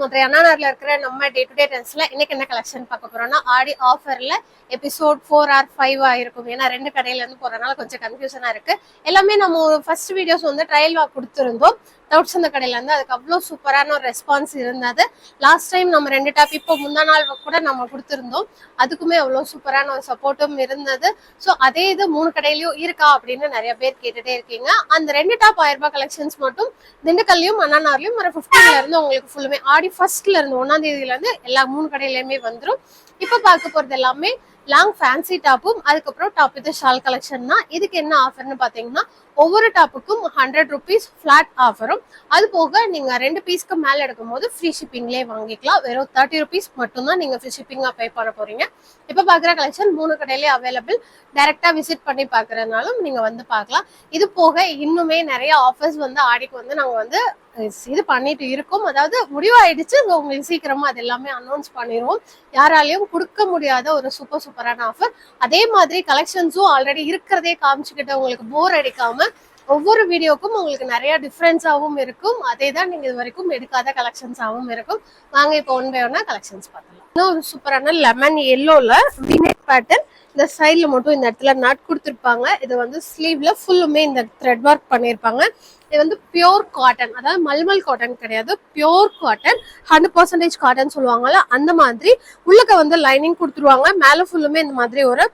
மதுரை இருக்கிற நம்ம day to day ட்ரெண்ட்ஸ்ல இன்னைக்கு என்ன கலெக்ஷன் பார்க்க போறோம்னா ஆடி ஆஃபர்ல எபிசோட் 4 ஆர் 5 ஆயிருக்கும். ஏன்னா ரெண்டு கடையில இருந்து போறதுனால கொஞ்சம் கன்ஃபியூஷனா இருக்கு. எல்லாமே நம்ம ஃபர்ஸ்ட் வீடியோஸ் வந்து ட்ரையல் வாக் கொடுத்துருந்தோம் டவுட்ஸ் அந்த கடையில இருந்து. அதுக்கு அவ்வளோ சூப்பரான ஒரு ரெஸ்பான்ஸ் இருந்தது. லாஸ்ட் டைம் நம்ம 2 டாப் இப்போ முந்தா நாள் கூட நம்ம கொடுத்துருந்தோம். அதுக்குமே அவ்வளோ சூப்பரான ஒரு சப்போர்ட்டும் இருந்தது. ஸோ அதே இது 3 கடையிலயும் இருக்கா அப்படின்னு நிறைய பேர் கேட்டுட்டே இருக்கீங்க. அந்த 2 டாப் 1000 ரூபாய் கலெக்ஷன்ஸ் மட்டும் திண்டுக்கல்லையும் மன்னார்லயும் வர 15ல இருந்து உங்களுக்கு ஃபுல்லுமே ஆடி ஃபர்ஸ்ட்ல இருந்து 1ஆம் தேதியில இருந்து எல்லா 3 கடையிலயுமே வந்துடும். இப்ப பார்க்க போறது எல்லாமே லாங் ஃபேன்சி டாப்பும் அதுக்கப்புறம் டாப் வித் ஷால் கலெக்ஷன் தான். இதுக்கு என்ன ஆஃபர்னு பாத்தீங்கன்னா ஒவ்வொரு டாப்புக்கும் 100 rupees ஃபிளாட் ஆஃபரும். அது போக நீங்க 2 பீஸ்க்கு மேல எடுக்கும் போது ஃப்ரீ ஷிப்பிங்லேயே வாங்கிக்கலாம். வெறும் 30 rupees மட்டும் தான் நீங்க ஃப்ரீ ஷிப்பிங்கா பே பண்ண போறீங்க. இப்ப பாக்குற கலெக்ஷன் 3 கடையிலேயே அவைலபிள். டைரக்டா விசிட் பண்ணி பாக்குறதுனாலும் நீங்க வந்து பார்க்கலாம். இது போக இன்னுமே நிறைய ஆஃபர்ஸ் வந்து ஆடிக்கு வந்து நாங்க வந்து இது பண்ணிட்டு இருக்கோம். அதாவது முடிவாயிடுச்சு. உங்களுக்கு சீக்கிரமா அது எல்லாமே அனௌன்ஸ் பண்ணிடுவோம். யாராலையும் கொடுக்க முடியாத ஒரு சூப்பரான ஆஃபர். அதே மாதிரி கலெக்ஷன்ஸும் ஆல்ரெடி இருக்கிறதே காமிச்சுக்கிட்டு உங்களுக்கு போர் அடிக்காம ஒவ்வொரு வீடியோக்கும் உங்களுக்கு நிறைய டிஃபரன்ஸாகவும் இருக்கும். அதே தான் நீங்க இது வரைக்கும் எடுக்காத கலெக்ஷன்ஸாகவும் இருக்கும். வாங்க இப்போ ஒன் பை ஒன்னா கலெக்ஷன்ஸ் பார்க்கலாம். இன்னும் ஒரு சூப்பரான லெமன் எல்லோல வினெக் பேட்டர்ன். இந்த சைட்ல மட்டும் இந்த இடத்துல நட் கொடுத்துருப்பாங்க. இது வந்து ஸ்லீவ்ல ஃபுல்லுமே இந்த த்ரெட் ஒர்க் பண்ணியிருப்பாங்க. இது வந்து பியோர் காட்டன், அதாவது மல்மல் காட்டன் கிடையாது, பியோர் காட்டன். 100% காட்டன் சொல்லுவாங்கல்ல அந்த மாதிரி. உள்ளக்க வந்து லைனிங் கொடுத்துருவாங்க. மேல ஃபுல்லுமே இந்த மாதிரி ஒரு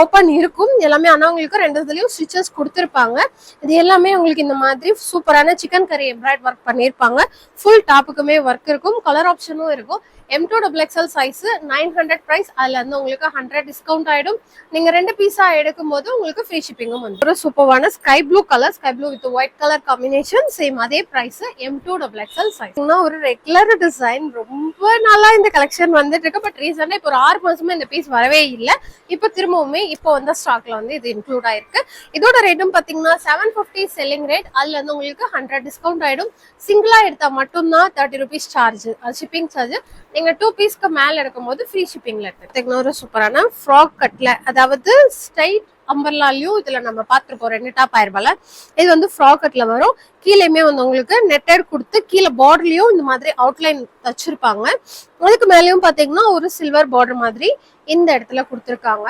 ஓப்பன் இருக்கும். எல்லாமே ஆனா உங்களுக்கு 2 இதுலயும் ஸ்டிச்சஸ் கொடுத்துருப்பாங்க. இது எல்லாமே உங்களுக்கு இந்த மாதிரி சூப்பரான சிக்கன் கறி எம்ப்ராய்ட் ஒர்க் பண்ணியிருப்பாங்க. ஃபுல் டாப்புக்குமே ஒர்க் இருக்கும். கலர் ஆப்ஷனும் இருக்கும். M2 XXL size 900 price. அதுல இருந்து உங்களுக்கு 100 டிஸ்கவுண்ட் ஆயிடும். நீங்க 2 பீஸா எடுக்கும் போது உங்களுக்கு ஃப்ரீ ஷிப்பிங்கும் வந்து ஒரு சூப்பரான sky blue colour, sky blue with white colour combination. Same அதே பிரைஸ் M2 XXL சைஸ். ஒரு ரெகுலர் டிசைன் ரொம்ப நாளா இந்த கலெக்ஷன் வந்துட்டு இருக்கு. பட் ரீசெண்டா இப்போ ஒரு 6 மாசமா இந்த பீஸ் வரவே இல்லை. இப்போ திரும்பவுமே இப்போ வந்த ஸ்டாக்ல வந்து இது இன்க்ளூட் ஆயிருக்கு. இதோட ரேட்டும் பாத்தீங்கன்னா 750 செல்லிங் ரேட். அதுல இருந்து உங்களுக்கு 100 டிஸ்கவுண்ட் ஆயிடும். சிங்கிளா எடுத்தா மட்டும்தான் 30 rupees சார்ஜ், அது ஷிப்பிங் சார்ஜ். நீங்க 2 பீஸ்க்கு மேல எடுக்கும் போது ஃப்ரீ ஷிப்பிங்ல இருக்கு. ஒரு சூப்பரான ஃப்ராக் கட்ல, அதாவது ஸ்ட்ரைட் அம்பர்லாலையும் இதுல நம்ம பார்த்துருப்போம் 2 டாப் 1000 ரூபாய்ல. இது வந்து ஃப்ராக் கட்ல வரும். கீழேயுமே வந்து உங்களுக்கு நெட்டட் கொடுத்து கீழே பார்டர்லயும் இந்த மாதிரி அவுட்லைன் தச்சிருப்பாங்க. அதுக்கு மேலேயும் பாத்தீங்கன்னா ஒரு சில்வர் பார்டர் மாதிரி இந்த இடத்துல கொடுத்துருக்காங்க.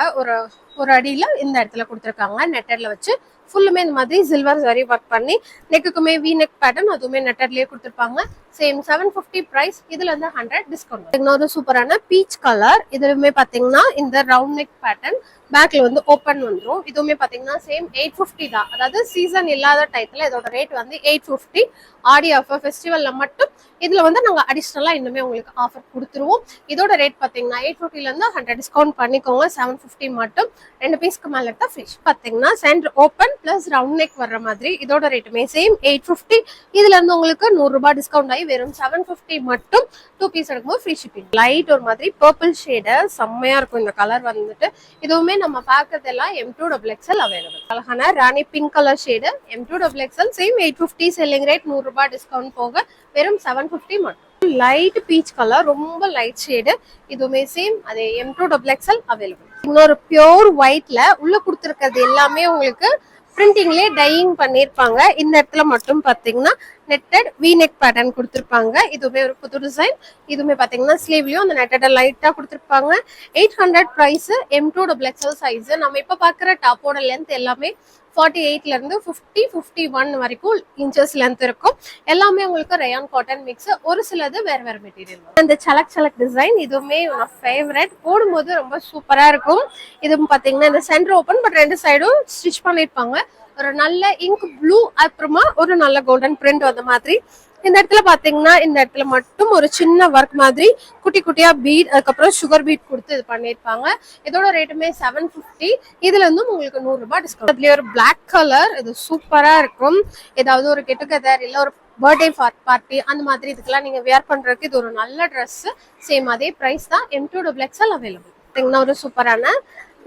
ஒரு அடியில இந்த இடத்துல கொடுத்துருக்காங்க நெட்டட்ல வச்சு. ஃபுல்லுமே இந்த மாதிரி சில்வர் சரி ஒர்க் பண்ணி நெக்குக்குமே வி நெக் பேட்டர்ன், அதுவுமே நெட்டட்லயே கொடுத்துருப்பாங்க. Same 750 price. இதுல இருந்து 100 டிஸ்கவுண்ட். இன்னொரு சூப்பரான பீச் கலர். இதுவுமே பாத்தீங்கன்னா இந்த ரவுண்ட் நெக் பேட்டர்ன், பேக்ல வந்து ஓப்பன் வந்துடும். இதுவுமே பாத்தீங்கன்னா சேம் 850 தான். அதாவது சீசன் இல்லாத டைத்துல இதோட ரேட் வந்து 850. ஆடி ஆஃபர் ஃபெஸ்டிவல்ல மட்டும் இதுல வந்து நாங்க அடிஷனலா இன்னுமே உங்களுக்கு ஆஃபர் கொடுத்துருவோம். இதோட ரேட் பாத்தீங்கன்னா 850ல இருந்து 100 டிஸ்கவுண்ட் பண்ணிக்கோங்க. 750 மட்டும். 2 பீஸ்க்கு மேல எடுத்தா ஃப்ரீ. பாத்தீங்கன்னா centre open plus round neck வர்ற மாதிரி. இதோட ரேட்டுமே சேம் 850. இதுல இருந்து உங்களுக்கு 100 ரூபாய் டிஸ்கவுண்ட் ஆகி வெறும் 750 மட்டும். 2 பீஸ் எடுக்கும்போது ஃப்ரீ ஷிப்பிங். லைட் ஒரு மாதிரி பர்பிள் ஷேடு, செம்மையா இருக்கும் இந்த கலர் வந்துட்டு. இதுவுமே நம்ம பாக்குறதெல்லாம் M2 XXL அவைலபிள். அழகான rani pink colour shade M2 XXL same 850 selling rate. 100 ரூபாய் டிஸ்கவுண்ட் போக வெறும் 750 மட்டும். லைட் பீச் கலர், ரொம்ப லைட் ஷேடு. இதுவுமே சேம் அதே M2 XXL அவைலபிள். இன்னொரு பியோர் ஒயிட்ல உள்ள கொடுத்துருக்கிறது எல்லாமே உங்களுக்கு பிரிண்டிங்லயே டையிங் பண்ணிருப்பாங்க. இந்த இடத்துல மட்டும் பாத்தீங்கன்னா நெட்டட் வி நெக் பேட்டர்ன் கொடுத்துருப்பாங்க. இதுவுமே ஒரு புது டிசைன். இதுவுமே பாத்தீங்கன்னா ஸ்லீவ்லயும் அந்த நெட்டட லைட்டா கொடுத்துருப்பாங்க. 800 பிரைஸ். M2 XXL size. நம்ம இப்ப பாக்குற டாப்போட லென்த் எல்லாமே 48ல இருந்து 50, 51 வரைக்கும் இன்ச்சஸ் லென்த் இருக்கும். எல்லாமே உங்களுக்கு ரயான் காட்டன் மிக்ஸ். ஒரு சிலது வேற மெட்டீரியல். இந்த சலக் டிசைன் இதுவுமே ஃபேவரட். போடும்போது ரொம்ப சூப்பரா இருக்கும். இதுவும் பாத்தீங்கன்னா இந்த சென்டர் ஓப்பன், பட் 2 சைடும் ஸ்டிச் பண்ணிருப்பாங்க. ஒரு நல்ல இங்க் ப்ளூ, அப்புறமா ஒரு நல்ல கோல்டன் பிரிண்ட் வந்த மாதிரி. இந்த இடத்துல பாத்தீங்கன்னா இந்த இடத்துல மட்டும் ஒரு சின்ன ஒர்க் மாதிரி குட்டி குட்டியா பீட், அதுக்கப்புறம் சுகர் பீட் கொடுத்து இது பண்ணிருப்பாங்க. இதோட ரேட்டுமே 750. இதுல இருந்தும் உங்களுக்கு 100 ரூபாய் டிஸ்கவுண்ட். அதுலயே ஒரு பிளாக் கலர், இது சூப்பரா இருக்கும். ஏதாவது ஒரு கெட் டுகெதர் இல்ல ஒரு பர்த்டே பார்ட்டி அந்த மாதிரி இதுக்கெல்லாம் நீங்க வேர் பண்றதுக்கு இது ஒரு நல்ல ட்ரெஸ். சேம் அதே பிரைஸ் தான். M2 XXL available. ஒரு சூப்பரான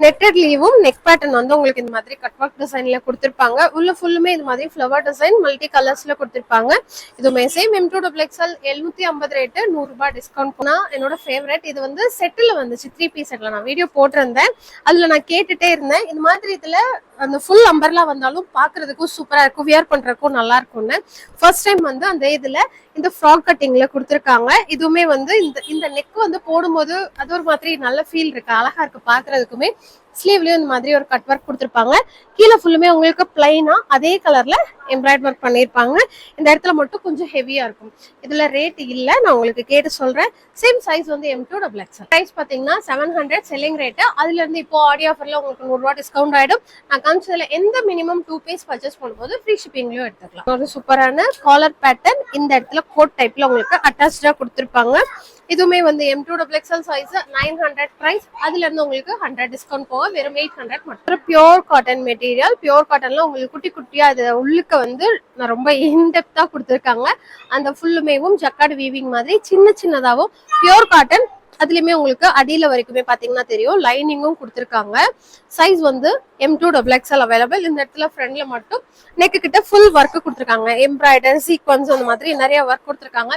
நெட்டட் லீவும் நெக் பேட்டர்ன் வந்து உங்களுக்கு இந்த மாதிரி கட் ஒர்க் டிசைன்ல கொடுத்திருப்பாங்க. உள்ள ஃபுல்லுமே இது மாதிரி ஃப்ளவர் டிசைன் மல்டி கலர்ஸ்ல கொடுத்திருப்பாங்க. இதுவுமே சேம் M2XL 750 ரேட்டு, 100 ரூபாய் டிஸ்கவுண்ட் போனா என்னோட ஃபேவரட். இது வந்து செட்டில் வந்துச்சு, 3 பீஸ் செட்ல நான் வீடியோ போட்டிருந்தேன். அதுல நான் கேட்டுட்டே இருந்தேன் இது மாதிரி இதுல அந்த ஃபுல் அம்பர்லா வந்தாலும் பாக்குறதுக்கும் சூப்பரா இருக்கும், வியர் பண்றதுக்கும் நல்லா இருக்கும்னு. ஃபர்ஸ்ட் டைம் வந்து அந்த இதுல இந்த ஃப்ராக் கட்டிங்ல கொடுத்துருக்காங்க. இதுவுமே வந்து இந்த நெக் வந்து போடும்போது அது ஒரு மாதிரி நல்ல ஃபீல் இருக்கு, அழகா இருக்கு பாக்குறதுக்குமே. ஸ்லீவ்லயும் இந்த மாதிரி ஒரு கட் ஒர்க் கொடுத்துருப்பாங்க. கீழே ஃபுல்லுமே உங்களுக்கு பிளைனா அதே கலர்ல எம்ப்ராய்டரி ஒர்க் பண்ணிருப்பாங்க. இந்த இடத்துல மட்டும் கொஞ்சம் ஹெவியா இருக்கும். இதுல ரேட் இல்ல, நான் உங்களுக்கு கேட்டு சொல்றேன். சேம் சைஸ் வந்து M2XL. பிரைஸ் பாத்தீங்கன்னா 700 செல்லிங் ரேட். அதுல இருந்து இப்போ ஆடி ஆஃபர்ல உங்களுக்கு 100 ரூபாய் டிஸ்கவுண்ட் ஆயிடும். நான் காமிச்சதுல எந்த மினிமம் 2 பீஸ் பர்ச்சேஸ் பண்ணும்போது ஃப்ரீ ஷிப்பிங்லயும் எடுத்துக்கலாம். ஒரு சூப்பரான காலர் பேட்டர்ன் இந்த இடத்துல கோட் டைப்ல உங்களுக்கு அட்டாச்சா கொடுத்துருப்பாங்க. இதுவுமே வந்து M2XL சைஸ் 900 பிரைஸ். அதுல இருந்து உங்களுக்கு 100 டிஸ்கவுண்ட் போக வெறும் 800 மட்டும். Pure cotton material. பியூர் காட்டன்ல உங்களுக்கு குட்டி குட்டியா அது உள்ளுக்க வந்து நான் ரொம்ப இன்டெப்தா கொடுத்துருக்காங்க. அந்த ஃபுல்லுமேவும் ஜக்கார்டு வீவிங் மாதிரி சின்ன சின்னதாவும் பியூர் காட்டன். அதுலயுமே உங்களுக்கு அடியில வரைக்குமே பாத்தீங்கன்னா தெரியும், லைனிங்கும் கொடுத்துருக்காங்க. சைஸ் வந்து M2XL அவைலபிள். இந்த இடத்துல ஃப்ரண்ட்ல மட்டும் நெக்கு கிட்ட ஃபுல் ஒர்க் கொடுத்துருக்காங்க, எம்ப்ராய்டரி சீக்வன்ஸ் அந்த மாதிரி நிறைய ஒர்க் கொடுத்துருக்காங்க.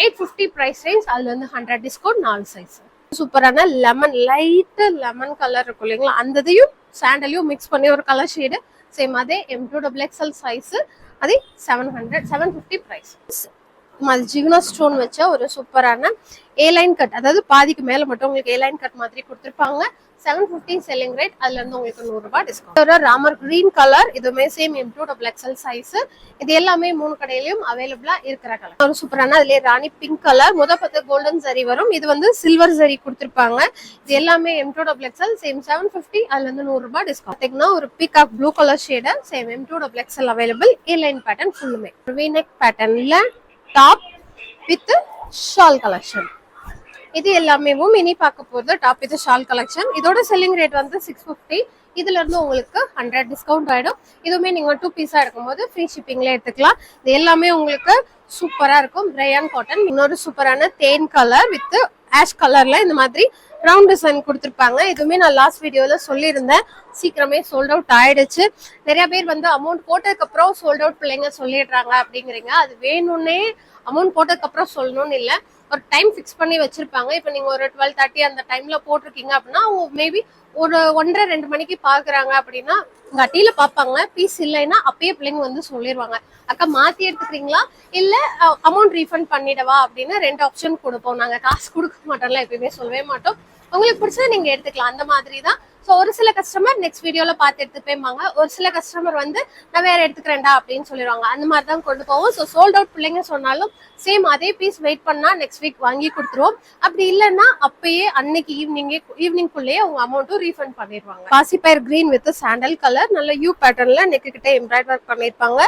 850 பிரைஸ் ரேஞ்ச். அதுல இருந்து 100 டிஸ்கவுண்ட், 4 சைஸ். சூப்பரான லெமன், லைட் லெமன் கலர் இருக்கும் இல்லைங்களா, அந்ததையும் சாண்டலையும் மிக்ஸ் பண்ணி ஒரு கலர் ஷேடு. சேம் அதே M2XL சைஸ். அதே 750 பிரைஸ். ஜிக்னா ஸ்டோன் வச்ச ஒரு சூப்பரான ஏ லைன் கட், அதாவது பாதிக்கு மேல மட்டும் உங்களுக்கு ஏ லைன் கட் மாதிரி கொடுத்துருப்பாங்க. 750 செல்லிங் ரேட். அதுல இருந்து உங்களுக்கு 100 ரூபாய் டிஸ்கவுண்ட். Ramar green colour. இதுவுமே சேம் M2XL சைஸ். இது எல்லாமே 3 கடையிலயும் அவைலபிளா இருக்கிற கலர். ஒரு சூப்பரான அதுல ராணி பிங்க் கலர், பத்து கோல்டன் சரி வரும். இது வந்து சில்வர் சரி கொடுத்துருப்பாங்க. இது எல்லாமே M2XL சேம் 750. அதுல இருந்து 100 ரூபாய் டிஸ்கவுண்ட். பாத்தீங்கன்னா ஒரு peacock blue colour shade, same M2XL available. A line pattern ஃபுல்லுமே V-neck பேட்டர்ன்ல டாப் வித் ஷால் கலெக்ஷன். இது எல்லாமே இனி பார்க்க போறது டாப் வித் ஷால் கலெக்ஷன். இதோட செல்லிங் ரேட் வந்து 650. இதுல இருந்து உங்களுக்கு 100 டிஸ்கவுண்ட் ஆயிடும். இதுவுமே நீங்க 2 பீஸா எடுக்கும்போது ஃப்ரீ ஷிப்பிங்ல எடுத்துக்கலாம். இது எல்லாமே உங்களுக்கு சூப்பரா இருக்கும். Rayon cotton. இன்னொரு சூப்பரான தேன் கலர் வித் ஆஷ் கலர்ல இந்த மாதிரி ரவுண்ட் டிசைன் கொடுத்துருப்பாங்க. இதுவுமே நான் லாஸ்ட் வீடியோல சொல்லியிருந்தேன், சீக்கிரமே சோல்ட் அவுட் ஆயிடுச்சு. நிறைய பேர் வந்து அமௌண்ட் போட்டதுக்கு அப்புறம் சோல்ட் அவுட் பிள்ளைங்க சொல்லிடுறாங்க அப்படிங்கிறீங்க. அது வேணும்னே அமௌண்ட் போட்டதுக்கு அப்புறம் சொல்லணும்னு இல்லை, ஒரு டைம் ஃபிக்ஸ் பண்ணி வச்சிருப்பாங்க. இப்போ நீங்க ஒரு 12:30 அந்த டைம்ல போட்டிருக்கீங்க அப்படின்னா அவங்க மேபி ஒரு 1:30-2 மணிக்கு பாக்குறாங்க அப்படின்னா உங்க அட்டியில பாப்பாங்க. பீஸ் இல்லைன்னா அப்பயே பிள்ளைங்க வந்து சொல்லிடுவாங்க, அக்கா மாத்தி எடுத்துக்கிறீங்களா இல்ல அமௌண்ட் ரீஃபண்ட் பண்ணிடவா அப்படின்னு 2 ஆப்ஷன் கொடுப்போம். நாங்க காசு கொடுக்க மாட்டோம்ல, எப்பயுமே சொல்லவே மாட்டோம். உங்களுக்கு பிடிச்சதை நீங்க எடுத்துக்கலாம், அந்த மாதிரி தான். ஸோ ஒரு சில கஸ்டமர் நெக்ஸ்ட் வீடியோல பார்த்து எடுத்துப்பேம்பாங்க, ஒரு சில கஸ்டமர் வந்து நான் வேற எடுத்துக்கிறேன்டா அப்படின்னு சொல்லிடுவாங்க. அந்த மாதிரி தான் கொண்டு போவோம். ஸோ சோல்ட் அவுட் பிள்ளைங்க சொன்னாலும் சேம் அதே பீஸ் வெயிட் பண்ணா நெக்ஸ்ட் வீக் வாங்கி கொடுத்துருவோம். அப்படி இல்லைன்னா அப்பயே அன்னைக்கு ஈவினிங்குள்ளேயே அவங்க அமௌண்ட்டும் ரீஃபண்ட் பண்ணிடுவாங்க. பாசிப்பயர் கிரீன் வித் சாண்டல் கலர், நல்ல யூ பேட்டர்ன்ல நெக்கு கிட்ட எம்ப்ராய்டரி ஒர்க் பண்ணிருப்பாங்க.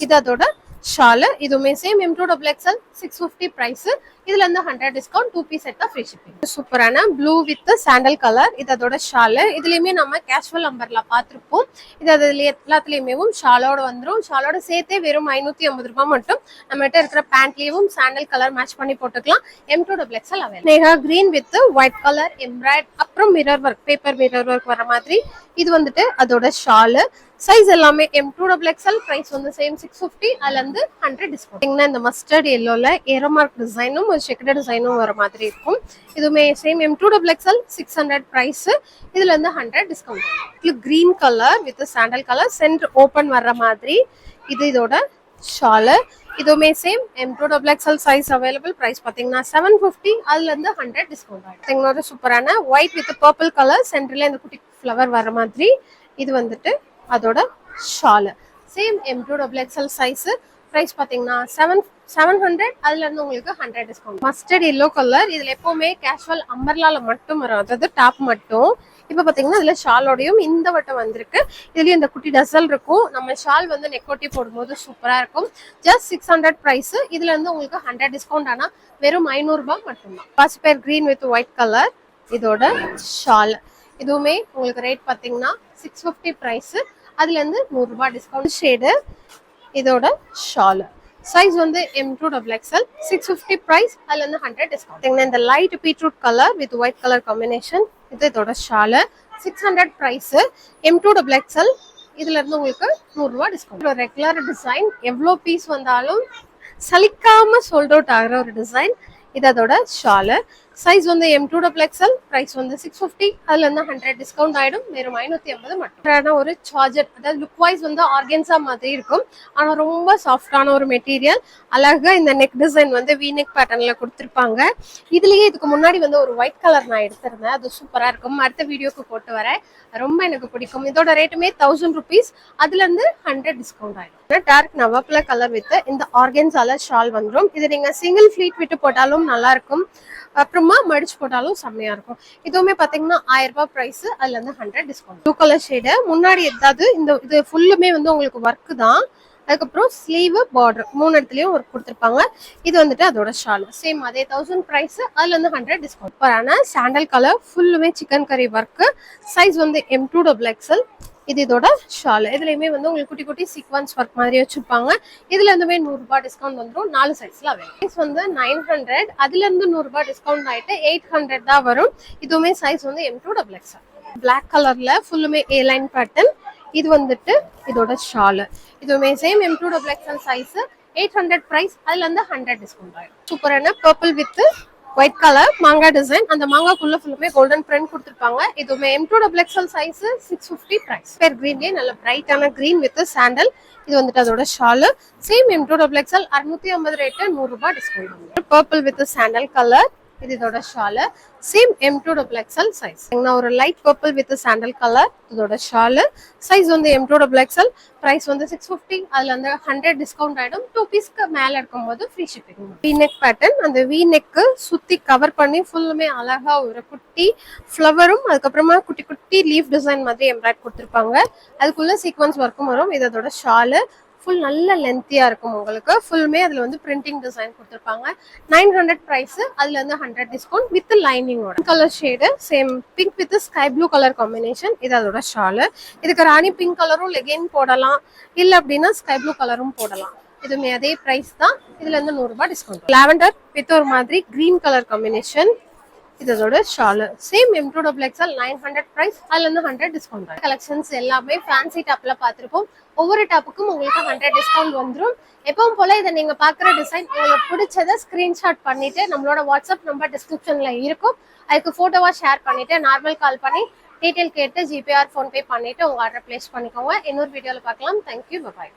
இது அதோட ஷாலு. இதுவுமே சேம் M2XL 650 பிரைஸ். இதுல இருந்து 100 discount, 2 piece set free shipping. சூப்பரான ப்ளூ வித் சாண்டல் கலர். இது அதோட ஷாலு. இதுலயுமே நம்ம கேஷுவல் அம்பர்ல பார்த்திருப்போம். இது அதுல எல்லாத்துலயுமே ஷாலோட வந்துடும். ஷாலோட சேர்த்தே வெறும் 550 ரூபாய் மட்டும். நம்ம கிட்ட இருக்கிற பேண்ட்லயும் சாண்டல் கலர் மேட்ச் பண்ணி போட்டுக்கலாம். M2XL available. நேஹா green with white colour embroidery, அப்புறம் mirror work, paper mirror work வர மாதிரி. இது வந்துட்டு அதோட ஷாலு. சைஸ் எல்லாமே M2XL. பிரைஸ் வந்து சேம் 650. அதுல இருந்து 100 டிஸ்கவுண்ட். இந்த மஸ்டர்ட் எல்லோல ஏரோமார்க் டிசைனும் ஒரு செக்கட் டிசைனும் வர மாதிரி இருக்கும். இதுவுமே சேம் M2XL 600 பிரைஸ். இதுல இருந்து 100 discount. Green colour with sandal colour, centre open வர்ற மாதிரி. இது இதோட ஷாலு. இதுவுமே same M2XL size available. Price பாத்தீங்கன்னா 750. அதுல இருந்து 100 டிஸ்கவுண்ட் ஆயிடும். ஒரு சூப்பரான ஒயிட் வித் பர்பிள் கலர், சென்டர்ல இந்த குட்டி ஃபிளவர் வர மாதிரி. இது வந்துட்டு அதோட Shalu. Same M2XL size. Price பாத்தீங்கன்னா 700. அதுல இருந்து உங்களுக்கு 100 டிஸ்கவுண்ட். Mustard yellow colour. இதுல எப்பவுமே கேஷுவல் அம்பர்லால மட்டும் வரும், அதாவது டாப் மட்டும். இப்ப பாத்தீங்கன்னா இதுல ஷாலோடையும் இந்த வட்டம் வந்திருக்கு. இதுலயும் இந்த குட்டி டசல் இருக்கும். நம்ம ஷால் வந்து நெக்கோட்டி போடும்போது சூப்பரா இருக்கும். Just 600 price. இதுல இருந்து உங்களுக்கு 100 டிஸ்கவுண்ட் ஆனா வெறும் 500 ரூபாய் மட்டும்தான். பாசிப்பயர் கிரீன் வித் ஒயிட் கலர். இதோட ஷால். இதுவுமே உங்களுக்கு ரேட் பாத்தீங்கன்னா 650 பிரைஸ். அதுல இருந்து 100 ரூபாய் டிஸ்கவுண்ட். ஷேடு இதோட ஷால். சைஸ் வந்து M2 XXL 650 பிரைஸ். அதுல இருந்து 100 டிஸ்கவுண்ட். இந்த light beetroot colour with white colour combination, இது இதோட ஷால் 600 பிரைஸ். M2 XXL இதுல இருந்து உங்களுக்கு 100 ரூபாய் டிஸ்கவுண்ட். ஒரு ரெகுலர் டிசைன், எவ்வளோ பீஸ் வந்தாலும் சலிக்காம சோல்ட் அவுட் ஆகிற ஒரு டிசைன். இது அதோட ஷால். சைஸ் வந்து M2 XXL, பிரைஸ் வந்து 650. அதுல இருந்து 100 டிஸ்கவுண்ட் ஆயிடும். வெறும் 550 மட்டும். ஒரு சார்ஜர், அதாவது லுக் வைஸ் வந்து ஆர்கன்ஸா மாதிரி இருக்கும், ஆனா ரொம்ப சாஃப்டான ஒரு மெட்டீரியல். அழகா இந்த நெக் டிசைன் வந்து வி நெக் பேட்டர்ன்ல கொடுத்துருப்பாங்க. இதுலயே இதுக்கு முன்னாடி வந்து ஒரு ஒயிட் கலர் நான் எடுத்திருந்தேன், அது சூப்பரா இருக்கும். அடுத்த வீடியோக்கு போட்டு வரேன், ரொம்ப எனக்கு பிடிக்கும். இதோட ரேட்டுமே 1000 ருபீஸ். அதுல இருந்து 100 டிஸ்கவுண்ட் ஆயிடும். டார்க் நவாப்ல கலர் வித் இந்த ஆர்கன்ஸால ஷால் வந்துடும். இது நீங்க சிங்கிள் ஃபிளீட் விட்டு போட்டாலும் நல்லா இருக்கும், அப்புறமா மடிச்சு போட்டாலும் செம்மையா இருக்கும். இதுவுமே பாத்தீங்கன்னா 1000 ரூபாய் பிரைஸ். அதுல இருந்து 100 டிஸ்கவுண்ட். ப்ளூ கலர் ஷேடு, முன்னாடி எதாவது இந்த இது ஃபுல்லுமே வந்து உங்களுக்கு ஒர்க் தான். அதுக்கப்புறம் ஸ்லீவ் பார்டர் 3 இடத்துலயும் ஒர்க் கொடுத்துருப்பாங்க. இது வந்துட்டு அதோட ஷால் சேம் அதே 1000 பிரைஸ். அதுல இருந்து 100 டிஸ்கவுண்ட். ஆனா சாண்டல் கலர் ஃபுல்லுமே சிக்கன் கறி ஒர்க். சைஸ் வந்து M2 XXL. இது இதோட ஷால். இதுலயுமே வந்து உங்களுக்கு குட்டி குட்டி சீக்வன்ஸ் ஒர்க் மாதிரி வச்சிருப்பாங்க. இதுல இருந்துமே 100 ரூபாய் டிஸ்கவுண்ட் வந்துடும். 4 சைஸ்ல அவைலபிள். சைஸ் வந்து 900, அதுல இருந்து 100 ரூபாய் டிஸ்கவுண்ட் ஆயிட்டு 800 தான் வரும். இதுவுமே சைஸ் வந்து M2 XXL. பிளாக் கலர்ல ஃபுல்லுமே ஏ லைன் பேட்டர்ன். இது வந்துட்டு இதோட ஷால். இதுவுமே same M2 XXL size, 800 price. அதுல இருந்து 100 டிஸ்கவுண்ட் ஆயிடும். சூப்பரான பர்பிள் வித் ஒயிட் கலர் மாங்கா டிசைன். அந்த மாங்காக்குள்ள ஃபுல்லுமே கோல்டன் பிரிண்ட் கொடுத்துருப்பாங்க. இதுவுமே M2 XXL சைஸ், 650 பிரைஸ். பேர் கிரீன்லயே நல்ல பிரைட்டான கிரீன் வித் சாண்டல். இது வந்துட்டு அதோட shawl. Same M2 XXL 650 rate, 100 ரூபாய் discount. Purple with sandal colour. இது இதோட shawl. Same M2 XXL size. ஒரு light purple with sandal colour. இதோட ஷால். சைஸ் வந்து M2 XXL, பிரைஸ் வந்து 650. அதுல இருந்து 100 டிஸ்கவுண்ட் ஆயிடும். 2 பீஸ்க்கு மேல இருக்கும்போது free shipping. We neck pattern. அந்த வி நெக்கு சுத்தி கவர் பண்ணி ஃபுல்லுமே அழகா ஒரு குட்டி ஃப்ளவரும் அதுக்கப்புறமா குட்டி குட்டி லீஃப் டிசைன் மாதிரி எம்ப்ராய்ட் கொடுத்துருப்பாங்க. அதுக்குள்ள சீக்வன்ஸ் ஒர்க்கும் வரும். இது அதோட ஷால். ஃபுல் நல்ல லென்த்தியா இருக்கும் உங்களுக்கு. ஃபுல்லுமே அதுல வந்து பிரிண்டிங் டிசைன் கொடுத்துருப்பாங்க. 900 பிரைஸ். அதுல இருந்து 100 டிஸ்கவுண்ட் வித் லைனிங்கோட. Colour shade same pink with sky blue colour combination. இது அதோட ஷால். இதுக்கு ராணி பிங்க் கலரும் லெகின் போடலாம், இல்ல அப்படின்னா ஸ்கை ப்ளூ கலரும் போடலாம். இதுமே அதே பிரைஸ் தான். இதுல இருந்து 100 ரூபாய் டிஸ்கவுண்ட். லாவெண்டர் வித் ஒரு மாதிரி கிரீன் கலர் காம்பினேஷன். இதோட shawl. Same M2 XXL 900 price. அதுல இருந்து 100 டிஸ்கவுண்ட். கலெக்ஷன்ஸ் எல்லாமே ஃபேன்சி டாப்ல பார்த்திருப்போம். ஒவ்வொரு டாப்புக்கும் உங்களுக்கு 100 டிஸ்கவுண்ட் வந்துடும். எப்பவும் போல இதை நீங்க பாக்குற டிசைன் உங்களுக்கு பிடிச்சதை ஸ்கிரீன்ஷாட் பண்ணிட்டு நம்மளோட வாட்ஸ்அப் நம்பர் டிஸ்கிரிப்ஷன்ல இருக்கும், அதுக்கு போட்டோவா ஷேர் பண்ணிட்டு நார்மல் கால் பண்ணி டீடைல் கேட்டு ஜிபே ஆர் ஃபோன்பே பண்ணிட்டு உங்க ஆர்டர் பிளேஸ் பண்ணிக்கோங்க. இன்னொரு வீடியோல பார்க்கலாம். தேங்க்யூ, பாய்.